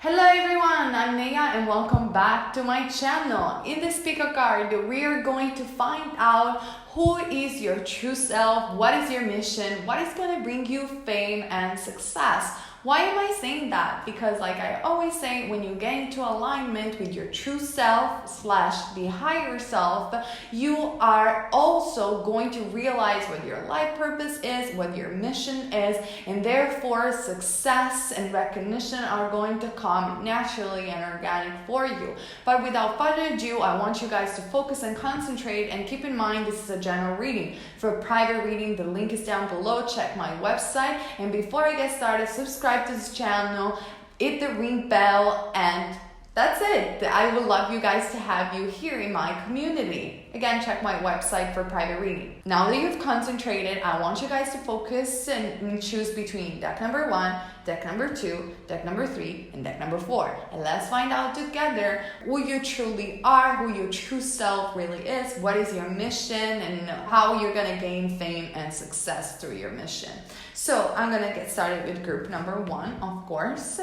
Hello everyone, I'm Neha and welcome back to my channel. In this pick-a card, we are going to find out who is your true self, what is your mission, what is going to bring you fame and success. Why am I saying that? Because like I always say, when you get into alignment with your true self / the higher self, you are also going to realize what your life purpose is, what your mission is, and therefore success and recognition are going to come naturally and organic for you. But without further ado, I want you guys to focus and concentrate, and keep in mind this is a general reading. For a private reading, the link is down below. Check my website. And before I get started, subscribe to this channel, hit the ring bell, and that's it. I would love you guys to have you here in my community. Again, check my website for private reading. Now that you've concentrated, I want you guys to focus and choose between deck number 1, deck number 2, deck number 3, and deck number 4. And let's find out together who you truly are, who your true self really is, what is your mission, and how you're gonna gain fame and success through your mission. So I'm gonna get started with group number 1, of course.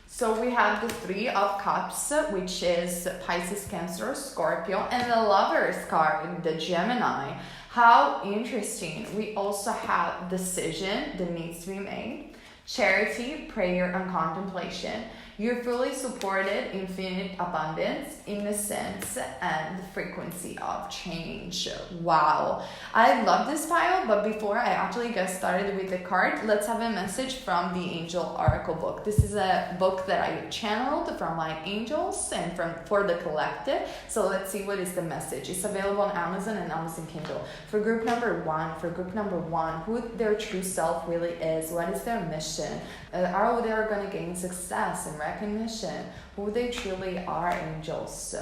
So we have the 3 of Cups, which is Pisces, Cancer, Scorpio, and the Lovers card, the Gemini. How interesting. We also have decision that needs to be made, charity, prayer, and contemplation. You're fully supported, infinite abundance, innocence, and the frequency of change. Wow. I love this pile, but before I actually get started with the card, let's have a message from the Angel Oracle book. This is a book that I channeled from my angels and for the collective. So let's see what is the message. It's available on Amazon and Amazon Kindle. For group number 1, who their true self really is, what is their mission, how they are going to gain success and recognition, who they truly are, angels.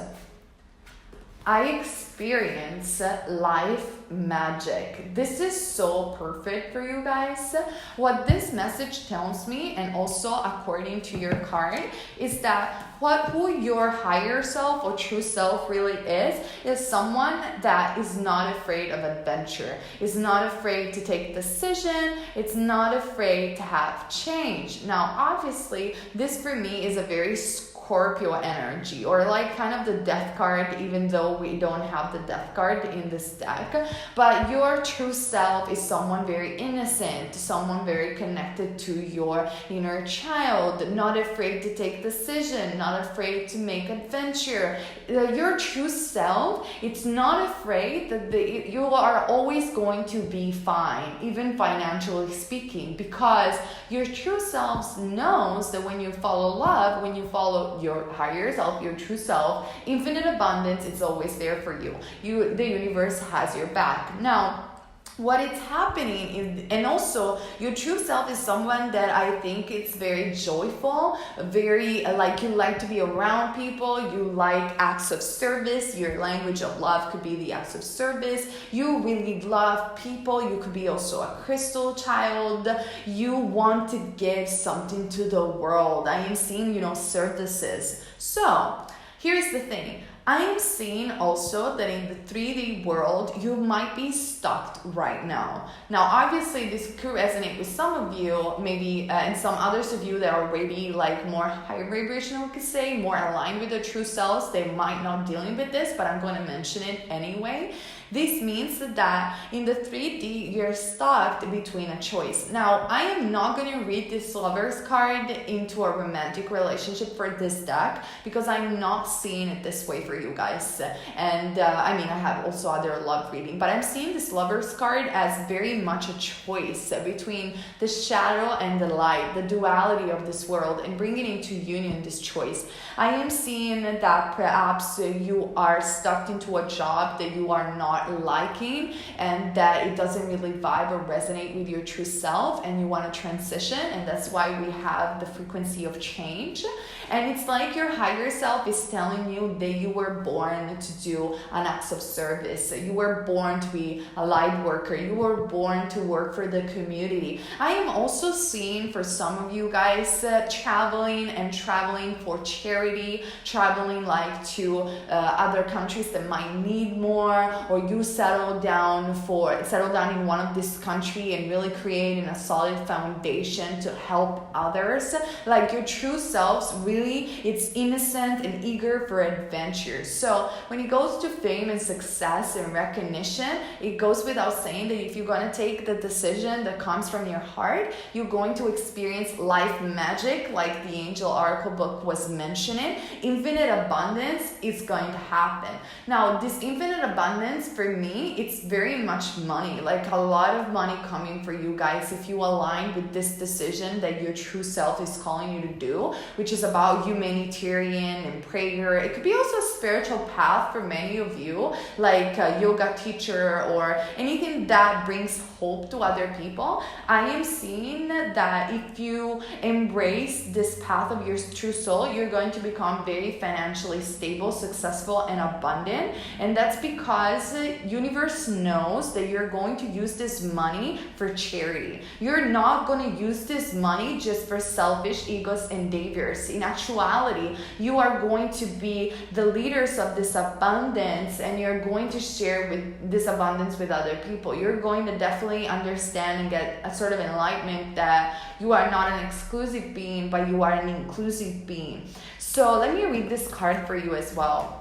I experience life magic. This is so perfect for you guys. What this message tells me, and also according to your card, is that who your higher self or true self really is someone that is not afraid of adventure, is not afraid to take decision, it's not afraid to have change. Now, obviously, this for me is a very Scorpio energy, or like kind of the death card, even though we don't have the death card in this deck. But your true self is someone very innocent, someone very connected to your inner child, not afraid to take decision, not afraid to make adventure. Your true self, it's not afraid that you are always going to be fine, even financially speaking, because your true self knows that when you follow love, when you follow your higher self, your true self, infinite abundance is always there for you. The universe has your back. Now, what is happening is, and also your true self is someone that I think it's very joyful, very like you like to be around people, you like acts of service. Your language of love could be the acts of service. You really love people. You could be also a crystal child. You want to give something to the world. I am seeing, services. So here's the thing. I am seeing also that in the 3D world, you might be stuck right now. Now, obviously, this could resonate with some of you, maybe, and some others of you that are already like more high vibrational, we could say, more aligned with their true selves. They might not dealing with this, but I'm going to mention it anyway. This means that in the 3D, you're stuck between a choice. Now, I am not going to read this Lover's card into a romantic relationship for this deck, because I'm not seeing it this way for you guys. And I have also other love reading, but I'm seeing this Lover's card as very much a choice between the shadow and the light, the duality of this world, and bringing into union this choice. I am seeing that perhaps you are stuck into a job that you are not liking, and that it doesn't really vibe or resonate with your true self, and you want to transition, and that's why we have the frequency of change. And it's like your higher self is telling you that you were born to do an act of service. You were born to be a light worker. You were born to work for the community. I am also seeing for some of you guys traveling for charity, traveling like to other countries that might need more, or you settle down in one of this country and really creating a solid foundation to help others. Like your true selves, really, it's innocent and eager for adventure. So when it goes to fame and success and recognition, it goes without saying that if you're going to take the decision that comes from your heart, you're going to experience life magic, like the Angel Oracle book was mentioning. Infinite abundance is going to happen. Now, this infinite abundance, for me, it's very much money, like a lot of money coming for you guys if you align with this decision that your true self is calling you to do, which is about humanitarian and prayer. It could be also a spiritual path for many of you, like a yoga teacher or anything that brings hope to other people. I am seeing that if you embrace this path of your true soul, you're going to become very financially stable, successful, and abundant. And that's because universe knows that you're going to use this money for charity. You're not going to use this money just for selfish egos endeavors. In actuality, you are going to be the leaders of this abundance, and you're going to share with this abundance with other people. You're going to definitely understand and get a sort of enlightenment that you are not an exclusive being, but you are an inclusive being. So let me read this card for you as well.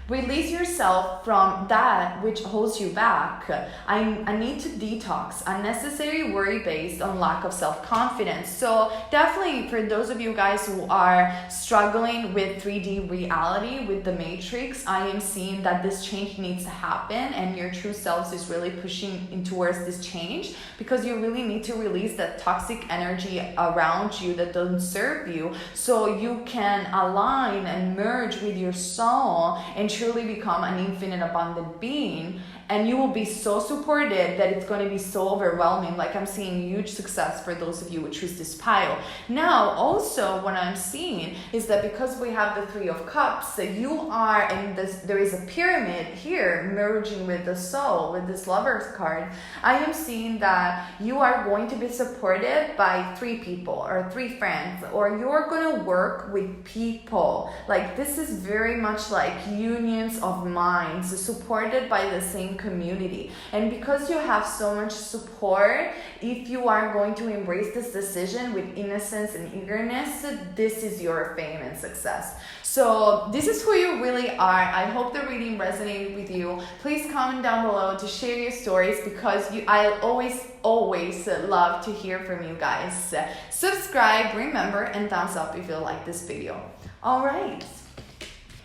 Release yourself from that which holds you back. I need to detox unnecessary worry based on lack of self-confidence. So definitely for those of you guys who are struggling with 3D reality, with the matrix, I am seeing that this change needs to happen, and your true selves is really pushing in towards this change, because you really need to release that toxic energy around you that doesn't serve you, so you can align and merge with your soul and truly become an infinite abundant being. And you will be so supported that it's going to be so overwhelming. Like I'm seeing huge success for those of you who choose this pile. Now, also what I'm seeing is that because we have the Three of Cups, you are in this, there is a pyramid here merging with the soul, with this Lover's card. I am seeing that you are going to be supported by 3 people or 3 friends, or you're going to work with people. Like this is very much like unions of minds supported by the same community. And because you have so much support, if you are going to embrace this decision with innocence and eagerness, this is your fame and success. So this is who you really are. I hope the reading resonated with you. Please comment down below to share your stories, because I always love to hear from you guys. Subscribe, remember, and thumbs up if you like this video. All right.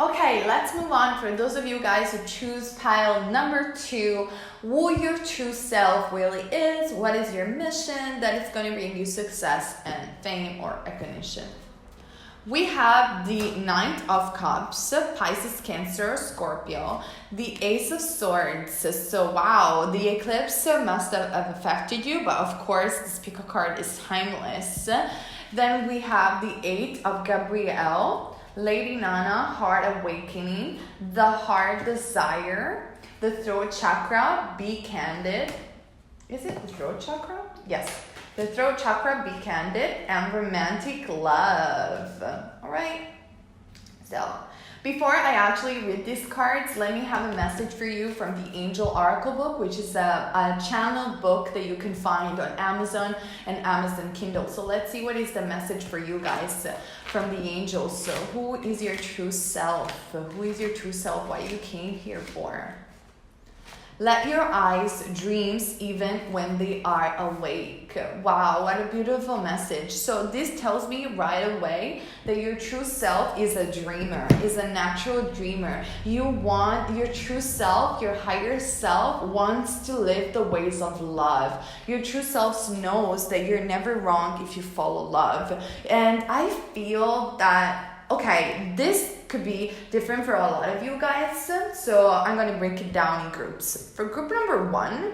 Okay, let's move on. For those of you guys who choose pile number 2, who your true self really is, what is your mission that is going to bring you success and fame or recognition. We have the Knight of Cups, Pisces, Cancer, Scorpio, the Ace of Swords. So wow, the eclipse must have affected you, but of course this pick a card is timeless. Then we have the 8 of Gabrielle, Lady Nana, Heart Awakening, the Heart Desire, the Throat Chakra, Be Candid. Is it the Throat Chakra? Yes. The Throat Chakra, Be Candid, and Romantic Love. All right. So before I actually read these cards, let me have a message for you from the Angel Oracle book, which is a channel book that you can find on Amazon and Amazon Kindle. So let's see what is the message for you guys from the angels. So who is your true self? Who is your true self? What you came here for? Let your eyes dreams even when they are awake. Wow, what a beautiful message. So this tells me right away that your true self is a dreamer, is a natural dreamer. You want your true self, your higher self wants to live the ways of love. Your true self knows that you're never wrong if you follow love. And I feel that, okay, this could be different for a lot of you guys, so I'm going to break it down in groups. For group number 1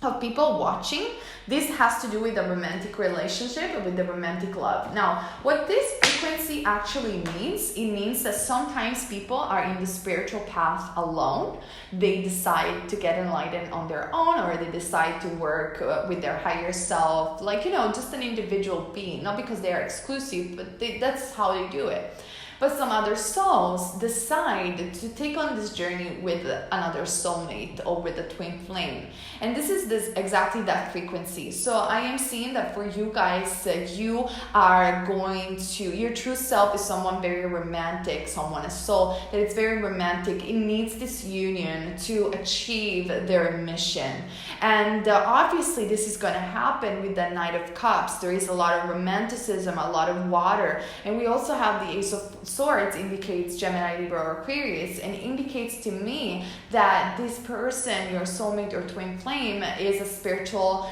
of people watching, this has to do with the romantic relationship, with the romantic love. Now, what this frequency actually means, it means that sometimes people are in the spiritual path alone. They decide to get enlightened on their own, or they decide to work with their higher self, like, you know, just an individual being, not because they are exclusive, but that's how they do it. But some other souls decide to take on this journey with another soulmate or with a twin flame. And this is exactly that frequency. So I am seeing that for you guys, you are going to, your true self is someone very romantic, someone, a soul that is very romantic. It needs this union to achieve their mission. And obviously this is going to happen with the Knight of Cups. There is a lot of romanticism, a lot of water. And we also have the Ace of Swords, indicates Gemini, Libra, or Aquarius, and indicates to me that this person, your soulmate or twin flame, is a spiritual,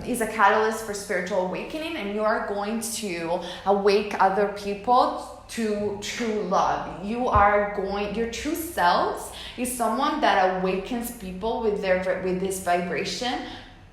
is a catalyst for spiritual awakening, and you are going to awake other people to true love. Your true selves is someone that awakens people with this vibration,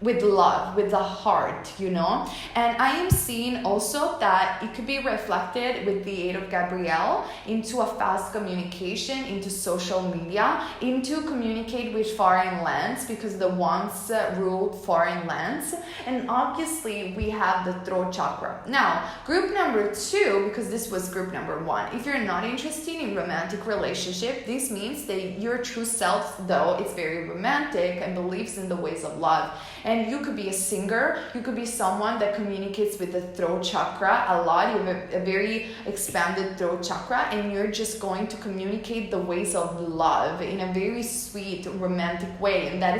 with love, with the heart, And I am seeing also that it could be reflected with the 8 of Gabrielle into a fast communication, into social media, into communicate with foreign lands, because the wands rule foreign lands. And obviously we have the throat chakra. Now, group number 2, because this was group number 1, if you're not interested in romantic relationship, this means that your true self, though, is very romantic and believes in the ways of love. And you could be a singer, you could be someone that communicates with the throat chakra a lot. You have a very expanded throat chakra, and you're just going to communicate the ways of love in a very sweet, romantic way. And that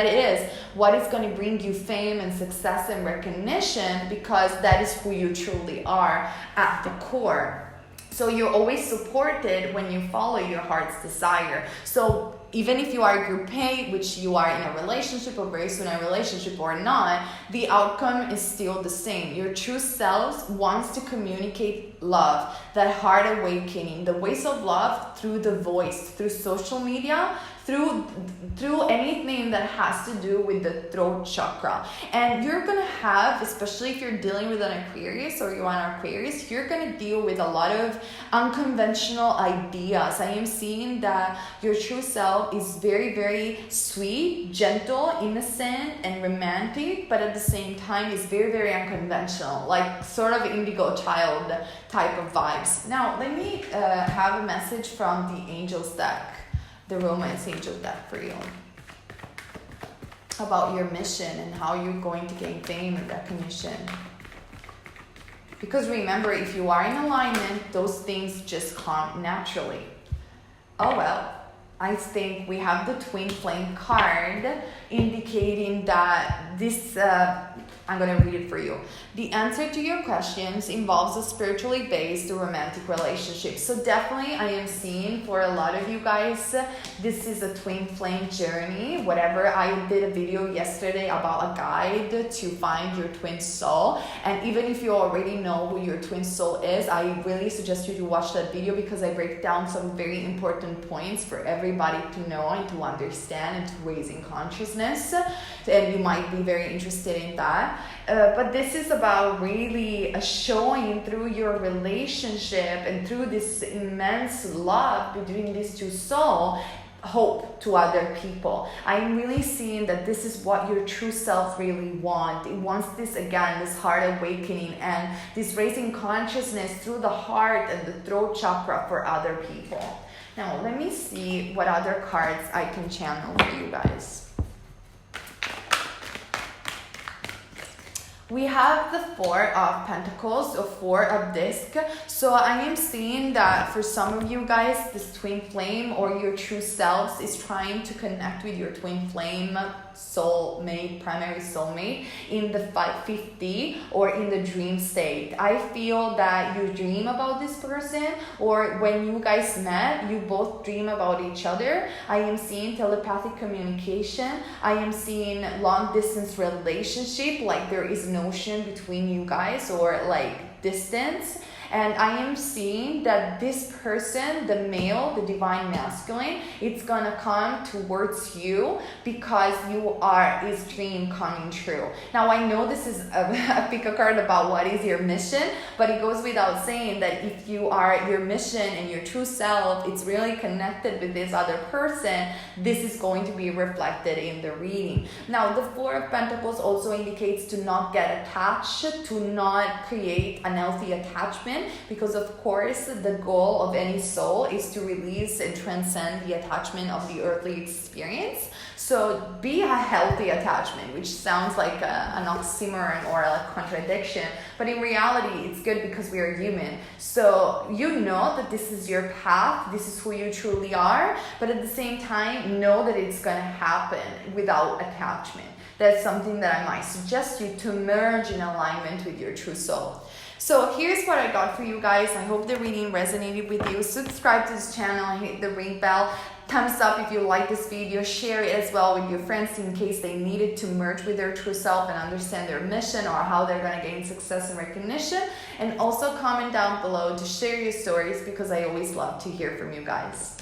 is what is going to bring you fame and success and recognition, because that is who you truly are at the core. So you're always supported when you follow your heart's desire. So even if you are group A, which you are in a relationship or very soon in a relationship or not, the outcome is still the same. Your true self wants to communicate love, that heart awakening, the ways of love through the voice, through social media, through anything that has to do with the throat chakra. And you're going to have, especially if you're dealing with an Aquarius or you're an Aquarius, you're going to deal with a lot of unconventional ideas. I am seeing that your true self is very, very sweet, gentle, innocent, and romantic, but at the same time is very, very unconventional, like sort of indigo child type of vibes. Now, let me have a message from the Angels deck, the Romance Angel deck for you, about your mission and how you're going to gain fame and recognition. Because remember, if you are in alignment, those things just come naturally. Oh well, I think we have the Twin Flame card indicating that this, I'm going to read it for you. The answer to your questions involves a spiritually based romantic relationship. So definitely I am seeing for a lot of you guys, this is a twin flame journey. Whatever, I did a video yesterday about a guide to find your twin soul. And even if you already know who your twin soul is, I really suggest you to watch that video, because I break down some very important points for everybody to know and to understand and to raise in consciousness. And you might be very interested in that. But this is about really showing through your relationship and through this immense love between these two souls, hope to other people. I'm really seeing that this is what your true self really wants. It wants this, again, this heart awakening and this raising consciousness through the heart and the throat chakra for other people. Now, let me see what other cards I can channel for you guys. We have the Four of Pentacles, or Four of Disc. So I am seeing that for some of you guys, this twin flame or your true selves is trying to connect with your twin flame soulmate, primary soulmate in the 550 or in the dream state. I feel that you dream about this person, or when you guys met, you both dream about each other. I am seeing telepathic communication. I am seeing long distance relationship, like there is an ocean between you guys, or like distance. And I am seeing that this person, the male, the divine masculine, it's gonna come towards you because his dream coming true. Now I know this is a pick a card about what is your mission, but it goes without saying that if you are your mission and your true self, it's really connected with this other person, this is going to be reflected in the reading. Now the Four of Pentacles also indicates to not get attached, to not create an healthy attachment, attachment, because of course the goal of any soul is to release and transcend the attachment of the earthly experience. So be a healthy attachment, which sounds like an oxymoron or a contradiction, but in reality it's good because we are human. So you know that this is your path, this is who you truly are, but at the same time know that it's going to happen without attachment. That's something that I might suggest you to merge in alignment with your true soul. So here's what I got for you guys. I hope the reading resonated with you. Subscribe to this channel and hit the ring bell. Thumbs up if you like this video. Share it as well with your friends in case they needed to merge with their true self and understand their mission or how they're going to gain success and recognition. And also comment down below to share your stories, because I always love to hear from you guys.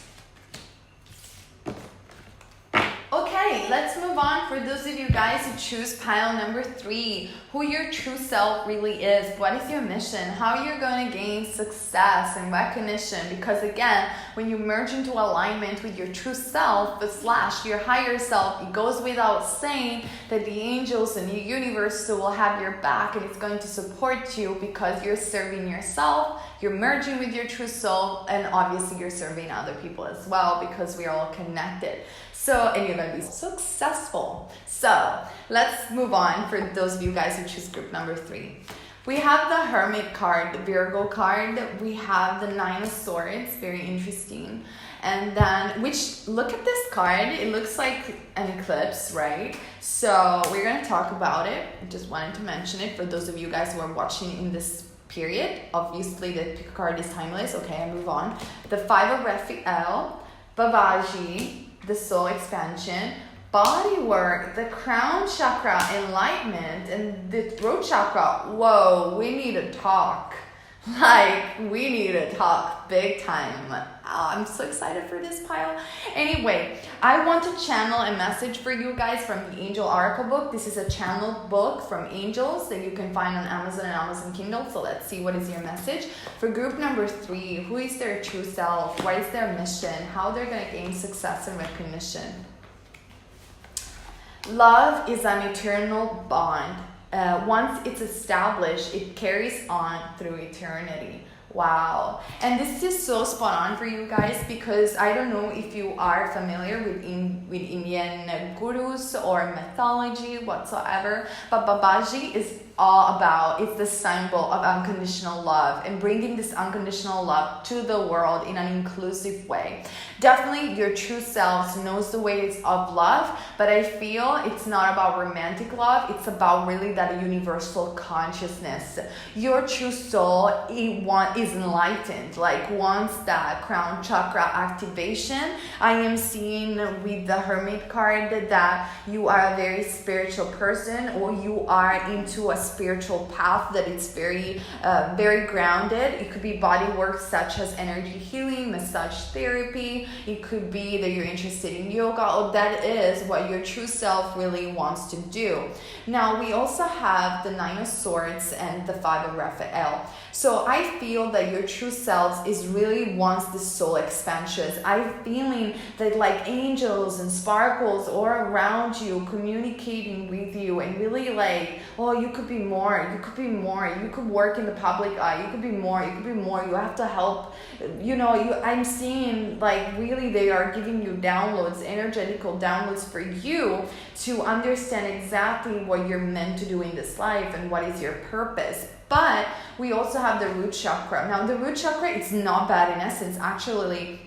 Okay, let's move on. For those of you guys who choose pile number 3, who your true self really is, what is your mission, how you're going to gain success and recognition. Because again, when you merge into alignment with your true self / your higher self, it goes without saying that the angels and the universe will have your back, and it's going to support you because you're serving yourself, you're merging with your true soul, and obviously you're serving other people as well, because we're all connected. So, and you're going to be successful. So, let's move on for those of you guys who choose group number 3. We have the Hermit card, the Virgo card. We have the 9 of Swords, very interesting. And then, look at this card. It looks like an eclipse, right? So, we're going to talk about it. I just wanted to mention it for those of you guys who are watching in this period. Obviously, the card is timeless. Okay, I move on. The 5 of Raphael, Babaji, the soul expansion, body work, the crown chakra, enlightenment, and the throat chakra. Whoa, we need to talk. We need to talk big time. I'm so excited for this pile. Anyway, I want to channel a message for you guys from the Angel Oracle book. This is a channeled book from angels that you can find on Amazon and Amazon Kindle. So let's see, what is your message? For group number 3, who is their true self? What is their mission? How they're going to gain success and recognition? Love is an eternal bond. Once it's established, it carries on through eternity. Wow. And this is so spot on for you guys, because I don't know if you are familiar with Indian gurus or mythology whatsoever, but Babaji is all about, it's the symbol of unconditional love and bringing this unconditional love to the world in an inclusive way. Definitely your true self knows the ways of love, but I feel it's not about romantic love. It's about really that universal consciousness. Your true soul is enlightened. Once that crown chakra activation, I am seeing with the Hermit card that you are a very spiritual person, or you are into a spiritual path that is very very grounded. It could be body work such as energy healing, massage therapy. It could be that you're interested in yoga, or that is what your true self really wants to do. Now we also have the 9 of Swords and the 5 of Raphael. So I feel that your true self is really wants the soul expansions. I'm feeling that angels and sparkles all around you, communicating with you, and really oh, you could be more, you could be more, you could work in the public eye, you could be more, you could be more, you have to help, I'm seeing really they are giving you downloads, energetical downloads for you to understand exactly what you're meant to do in this life and what is your purpose. But we also have the root chakra. Now the root chakra, it's not bad in essence. Actually,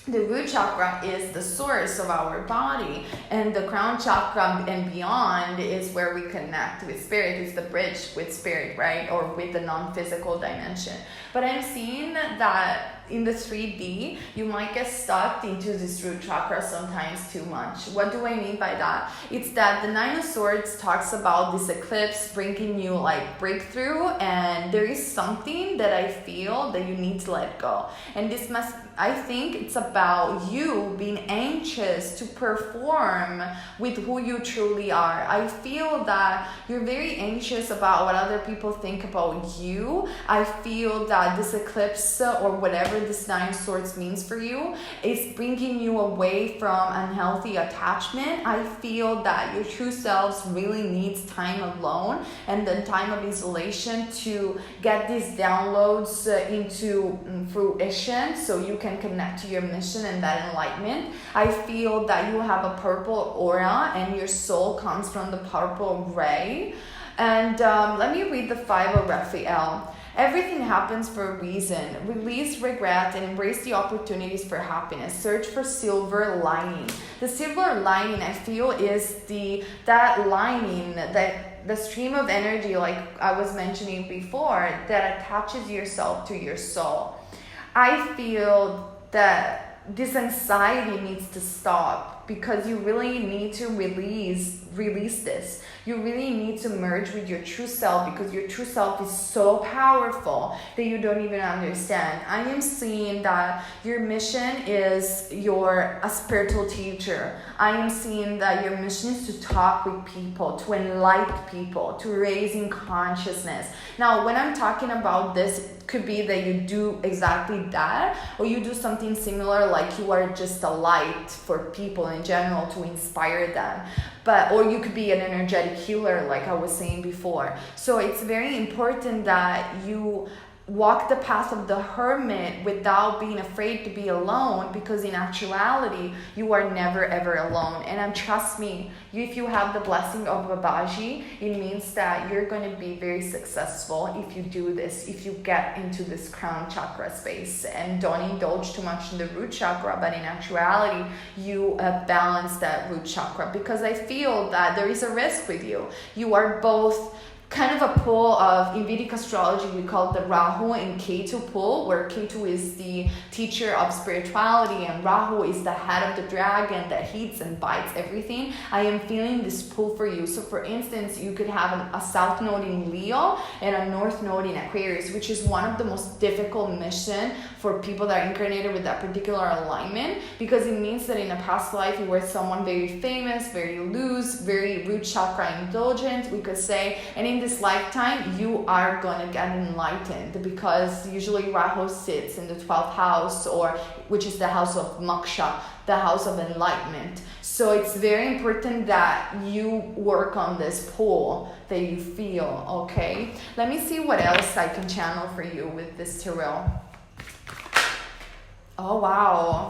the root chakra is the source of our body, and the crown chakra and beyond is where we connect with spirit. It's the bridge with spirit, right? Or with the non-physical dimension. But I'm seeing that in the 3D, you might get stuck into this root chakra sometimes too much. What do I mean by that? It's that the 9 of Swords talks about this eclipse bringing you breakthrough, and there is something that I feel that you need to let go. And I think it's about you being anxious to perform with who you truly are. I feel that you're very anxious about what other people think about you. I feel that this eclipse or whatever whatever this Nine of Swords means for you, is bringing you away from unhealthy attachment. I feel that your true selves really needs time alone and then time of isolation to get these downloads into fruition, so you can connect to your mission and that enlightenment. I feel that you have a purple aura and your soul comes from the purple ray. And let me read the Five of Raphael. Everything happens for a reason. Release regret and embrace the opportunities for happiness. Search for silver lining. The silver lining, I feel, is that lining, that the stream of energy, like I was mentioning before, that attaches yourself to your soul. I feel that this anxiety needs to stop because you really need to release this. You really need to merge with your true self because your true self is so powerful that you don't even understand. I am seeing that your mission is you're a spiritual teacher. I am seeing that your mission is to talk with people, to enlighten people, to raising consciousness. Now, when I'm talking about this, it could be that you do exactly that, or you do something similar, like you are just a light for people in general to inspire them. Or you could be an energetic healer, like I was saying before. So it's very important that you walk the path of the hermit without being afraid to be alone, because in actuality, you are never ever alone. And trust me, if you have the blessing of Babaji, it means that you're going to be very successful if you do this, if you get into this crown chakra space. And don't indulge too much in the root chakra, but in actuality, you balance that root chakra, because I feel that there is a risk with you. You are both kind of a pull of, in Vedic astrology, we call it the Rahu and Ketu pull, where Ketu is the teacher of spirituality and Rahu is the head of the dragon that heats and bites everything. I am feeling this pull for you. So for instance, you could have a south node in Leo and a north node in Aquarius, which is one of the most difficult mission for people that are incarnated with that particular alignment, because it means that in a past life you were someone very famous, very loose, very root chakra indulgent, we could say, and in this lifetime you are going to get enlightened, because usually Rahu sits in the 12th house, or which is the house of moksha, the house of enlightenment. So it's very important that you work on this pull that you feel. Okay, let me see what else I can channel for you with this tarot. Oh wow.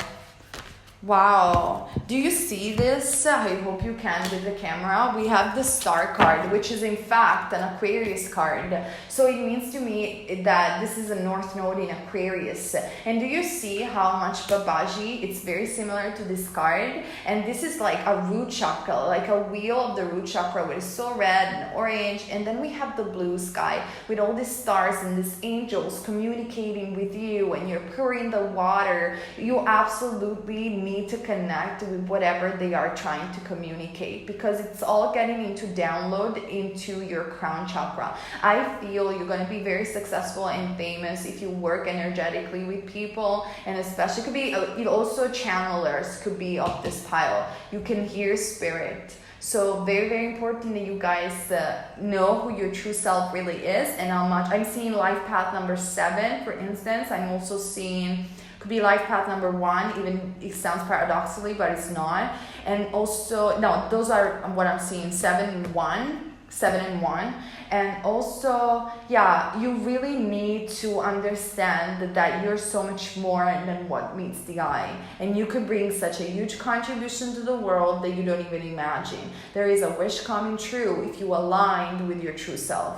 Wow, do you see this? I hope you can with the camera. We have the Star card, which is in fact an Aquarius card. So it means to me that this is a North Node in Aquarius. And do you see how much Babaji, it's very similar to this card. And this is like a root chakra, like a wheel of the root chakra, which is so red and orange. And then we have the blue sky with all these stars and these angels communicating with you, and you're pouring the water. You absolutely need to connect with whatever they are trying to communicate, because it's all getting into download into your crown chakra. I feel you're going to be very successful and famous if you work energetically with people, and especially it also channelers could be of this pile. You can hear spirit. So very, very important that you guys know who your true self really is and how much. I'm seeing life path number 7, for instance. I'm also seeing be life path number 1, even it sounds paradoxically, but it's not. And also, no, those are what I'm seeing, 7 and 1. And also, yeah, you really need to understand that you're so much more than what meets the eye. And you could bring such a huge contribution to the world that you don't even imagine. There is a wish coming true if you aligned with your true self.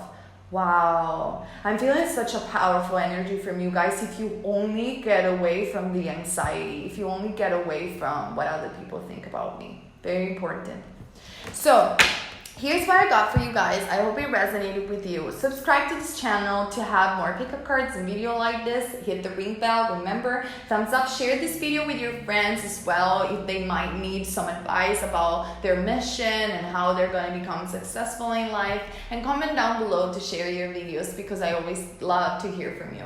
Wow, I'm feeling such a powerful energy from you guys. If you only get away from the anxiety, if you only get away from what other people think about me. Very important. So here's what I got for you guys. I hope it resonated with you. Subscribe to this channel to have more pickup cards and video like this. Hit the ring bell. Remember, thumbs up. Share this video with your friends as well if they might need some advice about their mission and how they're going to become successful in life. And comment down below to share your videos, because I always love to hear from you.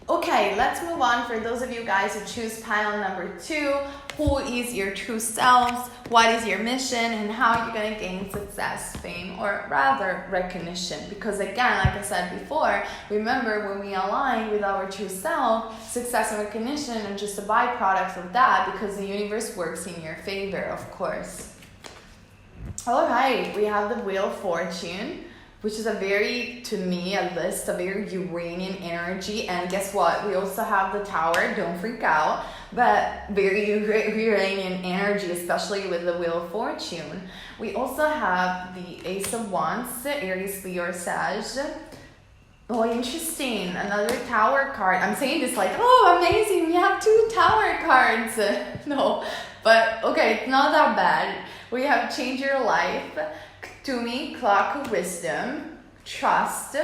Okay, let's move on. For those of you guys who choose pile number 2, who is your true selves? What is your mission? And how you're going to gain success, fame, or rather recognition? Because again, like I said before, remember when we align with our true self, success and recognition are just a byproduct of that, because the universe works in your favor, of course. All right, we have the Wheel of Fortune, which is a very Uranian energy. And guess what? We also have the Tower, don't freak out, but very Uranian energy, especially with the Wheel of Fortune. We also have the Ace of Wands, Aries, Leo, Sag. Oh, interesting. Another Tower card. I'm saying this like, oh, amazing. We have 2 Tower cards. No, but okay, it's not that bad. We have Change Your Life, Tumi, Clock of Wisdom, Trust.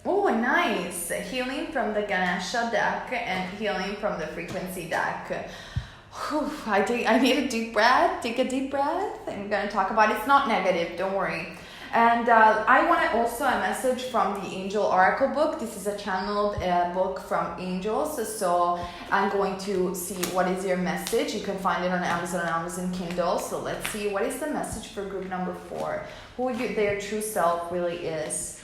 Oh, nice. Healing from the Ganesha deck and Healing from the Frequency deck. Whew, I need a deep breath. Take a deep breath. I'm going to talk about it. It's not negative. Don't worry. And I want also a message from the Angel Oracle book. This is a channeled book from angels. So I'm going to see what is your message. You can find it on Amazon and Amazon Kindle. So let's see what is the message for group number 4. Who their true self really is.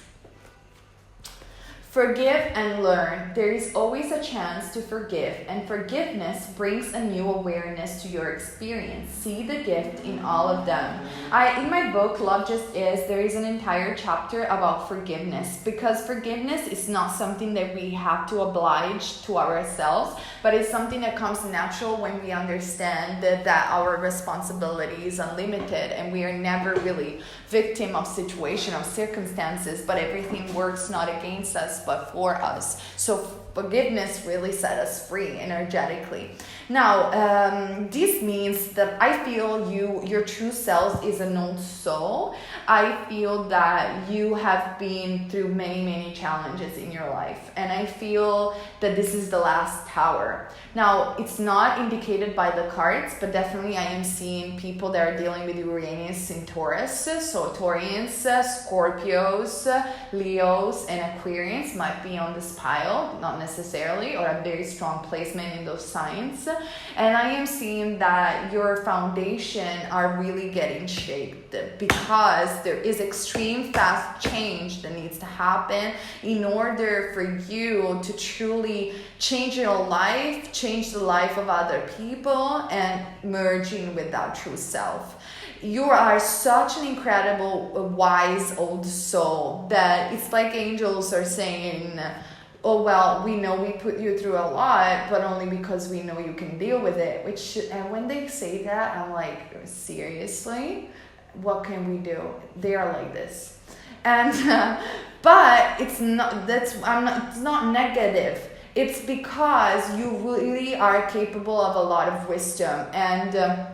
Forgive and learn. There is always a chance to forgive, and forgiveness brings a new awareness to your experience. See the gift in all of them. In my book, Love Just Is, there is an entire chapter about forgiveness, because forgiveness is not something that we have to oblige to ourselves, but it's something that comes natural when we understand that our responsibility is unlimited and we are never really victim of situation, of circumstances, but everything works not against us but for us. So forgiveness really set us free energetically. Now, this means that I feel your true self is an old soul. I feel that you have been through many, many challenges in your life. And I feel that this is the last tower. Now, it's not indicated by the cards, but definitely I am seeing people that are dealing with Uranus in Taurus. So Taurians, Scorpios, Leos, and Aquarians might be on this pile, not necessarily, or a very strong placement in those signs. And I am seeing that your foundation are really getting shaped, because there is extreme fast change that needs to happen in order for you to truly change your life, change the life of other people, and merging with that true self. You are such an incredible, wise old soul that it's like angels are saying, oh, well, we know we put you through a lot, but only because we know you can deal with it. And when they say that, I'm like, seriously? What can we do? They are like this. And, but it's not negative. It's because you really are capable of a lot of wisdom, and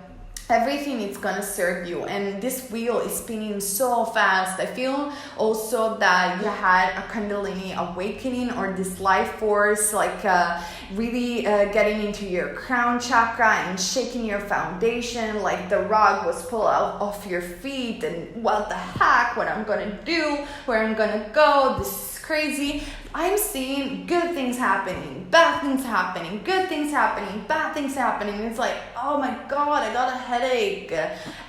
everything is gonna serve you. And this wheel is spinning so fast. I feel also that you had a Kundalini awakening, or this life force, like really getting into your crown chakra and shaking your foundation, like the rug was pulled out off your feet, and what the heck, what I'm gonna do, where I'm gonna go, this is crazy. I'm seeing good things happening, bad things happening, good things happening, bad things happening. It's like, oh my God, I got a headache.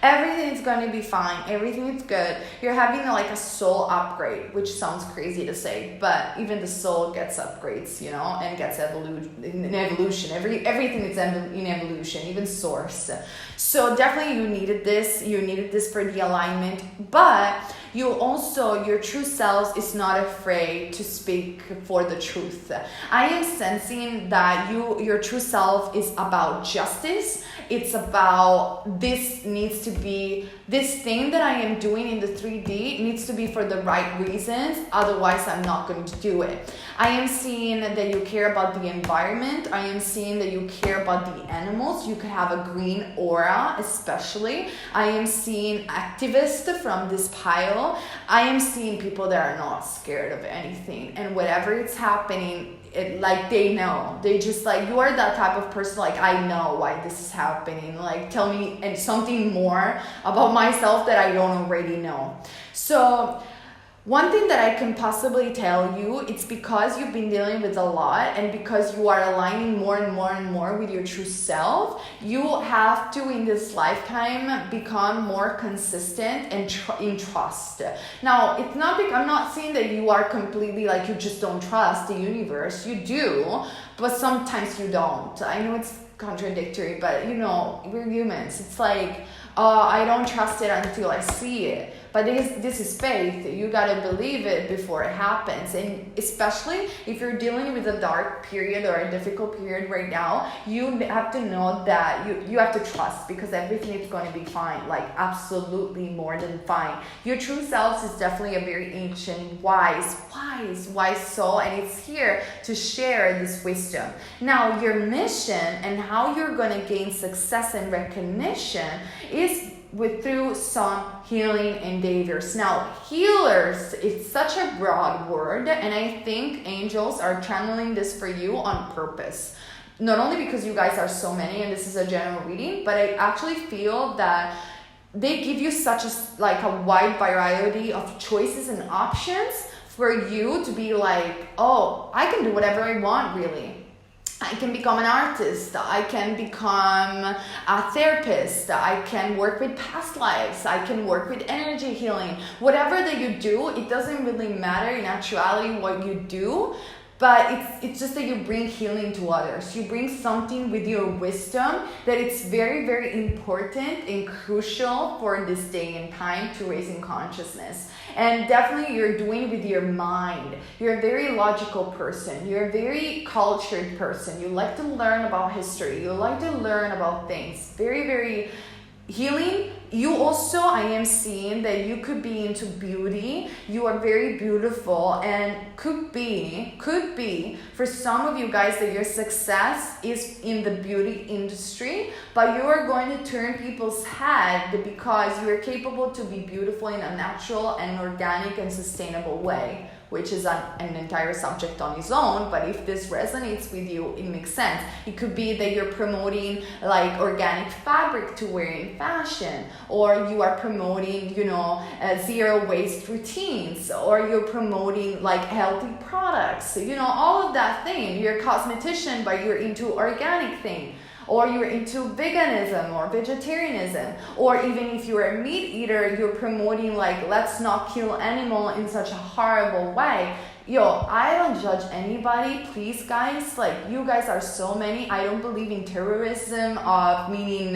Everything's going to be fine. Everything is good. You're having like a soul upgrade, which sounds crazy to say, but even the soul gets upgrades, you know, and gets evolution. Everything is in evolution, even source. So definitely you needed this. You needed this for the alignment, but you also, your true self is not afraid to speak for the truth. I am sensing that your true self is about justice. It's about this thing that I am doing in the 3D needs to be for the right reasons. Otherwise, I'm not going to do it. I am seeing that you care about the environment. I am seeing that you care about the animals. You could have a green aura, especially. I am seeing activists from this pile. I am seeing people that are not scared of anything, and whatever it's happening, like they know. They just like, you are that type of person, like, I know why this is happening. Like, tell me and something more about myself that I don't already know. So One thing that I can possibly tell you, it's because you've been dealing with a lot and because you are aligning more and more and more with your true self, you have to in this lifetime become more consistent and in trust. Now, it's not I'm not saying that you are completely like you just don't trust the universe. You do, but sometimes you don't. I know it's contradictory, but you know, we're humans. It's like, I don't trust it until I see it. But this is faith. You gotta believe it before it happens. And especially if you're dealing with a dark period or a difficult period right now, you have to know that you have to trust, because everything is going to be fine. Like absolutely more than fine. Your true self is definitely a very ancient, wise soul, and it's here to share this wisdom. Now, your mission and how you're going to gain success and recognition is through some healing endeavors. Now, healers, it's such a broad word, and I think angels are channeling this for you on purpose. Not only because you guys are so many and this is a general reading, but I actually feel that they give you such a wide variety of choices and options for you to be like, oh, I can do whatever I want, really. I can become an artist, I can become a therapist, I can work with past lives, I can work with energy healing. Whatever that you do, it doesn't really matter in actuality what you do, but it's just that you bring healing to others. You bring something with your wisdom that it's very, very important and crucial for this day and time to raise in consciousness. And definitely you're doing it with your mind. You're a very logical person. You're a very cultured person. You like to learn about history. You like to learn about things. Very, very healing. You also, I am seeing that you could be into beauty. You are very beautiful, and could be for some of you guys that your success is in the beauty industry, but you are going to turn people's head because you are capable to be beautiful in a natural and organic and sustainable way, which is an entire subject on its own. But if this resonates with you, it makes sense. It could be that you're promoting like organic fabric to wear in fashion, or you are promoting, zero waste routines, or you're promoting like healthy products, all of that thing. You're a cosmetician, but you're into organic thing. Or you're into veganism or vegetarianism, or even if you're a meat eater, you're promoting like, let's not kill animal in such a horrible way. I don't judge anybody, please guys, like you guys are so many. I don't believe in terrorism of meaning,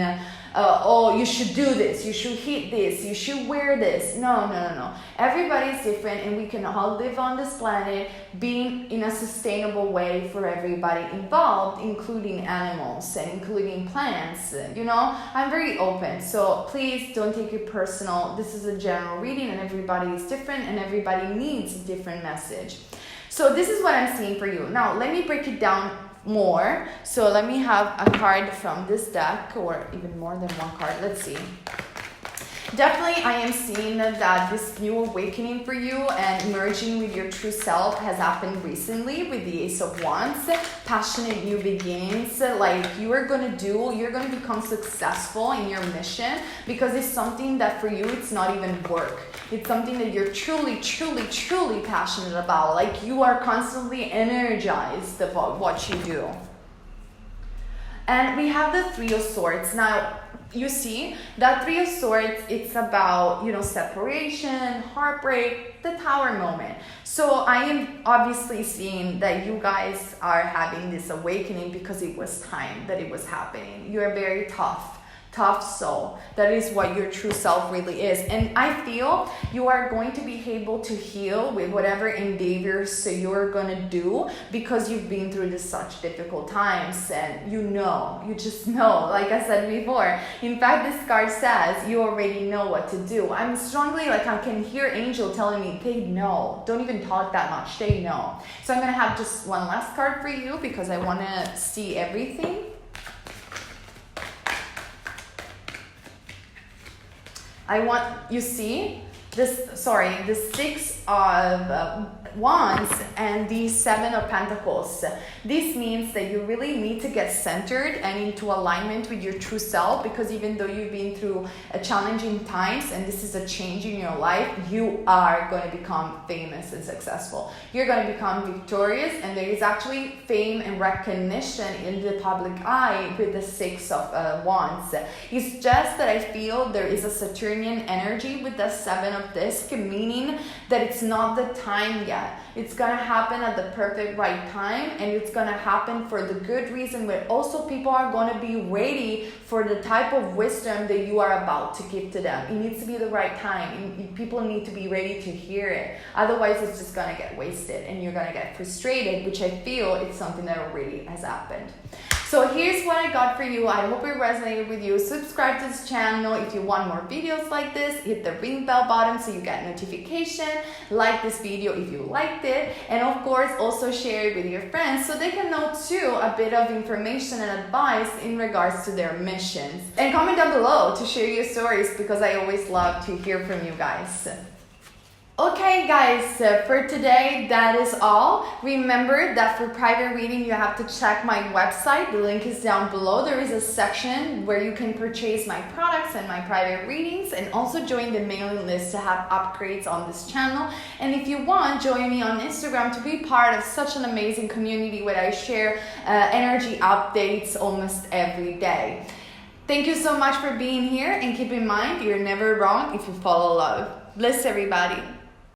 you should do this, you should hit this, you should wear this. No. Everybody's different, and we can all live on this planet being in a sustainable way for everybody involved, including animals and including plants. I'm very open, so please don't take it personal. This is a general reading, and everybody is different, and everybody needs a different message. So this is what I'm seeing for you. Now, let me break it down more. So let me have a card from this deck, or even more than one card. Let's see. Definitely, I am seeing that this new awakening for you and merging with your true self has happened recently with the Ace of Wands. Passionate new beginnings, like you're going to become successful in your mission, because it's something that for you, it's not even work. It's something that you're truly, truly, truly passionate about. Like you are constantly energized about what you do. And we have the Three of Swords. Now, you see, that Three of Swords, it's about, separation, heartbreak, the Tower moment. So I am obviously seeing that you guys are having this awakening because it was time that it was happening. You're very tough soul. That is what your true self really is. And I feel you are going to be able to heal with whatever endeavors you're going to do, because you've been through such difficult times, and you just know, like I said before. In fact, this card says you already know what to do. I'm strongly I can hear Angel telling me they know. Don't even talk that much. They know. So I'm going to have just one last card for you, because I want to see everything. the Six of Wands and the Seven of Pentacles. This means that you really need to get centered and into alignment with your true self, because even though you've been through challenging times and this is a change in your life, you are going to become famous and successful. You're going to become victorious, and there is actually fame and recognition in the public eye with the Six of Wands. It's just that I feel there is a Saturnian energy with the Seven of Disc, meaning that it's not the time yet. It's gonna happen at the perfect right time, and it's gonna happen for the good reason, but also people are gonna be ready for the type of wisdom that you are about to give to them. It needs to be the right time. People need to be ready to hear it. Otherwise, it's just gonna get wasted and you're gonna get frustrated, which I feel it's something that already has happened. So here's what I got for you. I hope it resonated with you. Subscribe to this channel if you want more videos like this. Hit the ring bell button so you get notification. Like this video if you liked it. And of course, also share it with your friends so they can know too a bit of information and advice in regards to their missions. And comment down below to share your stories, because I always love to hear from you guys. Okay guys, for today that is all. Remember that for private reading you have to check my website. The link is down below. There is a section where you can purchase my products and my private readings, and also join the mailing list to have upgrades on this channel. And if you want, join me on Instagram to be part of such an amazing community where I share energy updates almost every day. Thank you so much for being here, and keep in mind you're never wrong if you follow love. Bless everybody.